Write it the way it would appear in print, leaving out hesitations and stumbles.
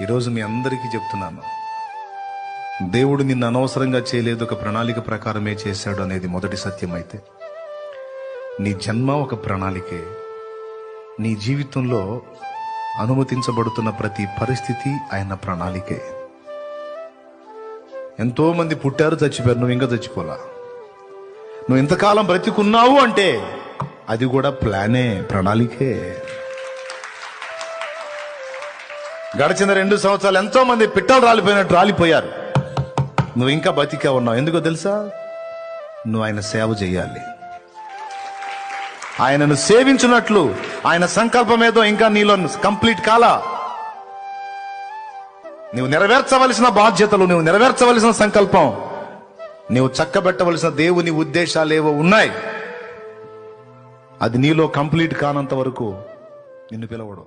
ఈరోజు మీ అందరికీ చెప్తున్నాను, దేవుడు నిన్ను అనవసరంగా చేయలేదు, ఒక ప్రణాళిక ప్రకారమే చేశాడు అనేది మొదటి సత్యం అయితే, నీ జన్మ ఒక ప్రణాళికే. నీ జీవితంలో అనుమతించబడుతున్న ప్రతి పరిస్థితి ఆయన ప్రణాళికే. ఎంతో మంది పుట్టారు, చచ్చిపోయారు, నువ్వు ఇంకా చచ్చిపోలా. నువ్వు ఇంతకాలం బ్రతికున్నావు అంటే అది కూడా ప్లానే, ప్రణాళికే. గడిచిన 2 సంవత్సరాలు ఎంతో మంది పిట్టలు రాలిపోయినట్టు రాలిపోయారు, నువ్వు ఇంకా బతికే ఉన్నావు. ఎందుకో తెలుసా? నువ్వు ఆయన సేవ చేయాలి. ఆయనను సేవించున్నట్లు ఆయన సంకల్పం ఏదో ఇంకా నీలో కంప్లీట్ కాలా. నువ్వు నెరవేర్చవలసిన బాధ్యతలు, నువ్వు నెరవేర్చవలసిన సంకల్పం, నువ్వు చక్కబెట్టవలసిన దేవుని ఉద్దేశాలేవో ఉన్నాయి. అది నీలో కంప్లీట్ కానంత వరకు నిన్ను పిలవడు.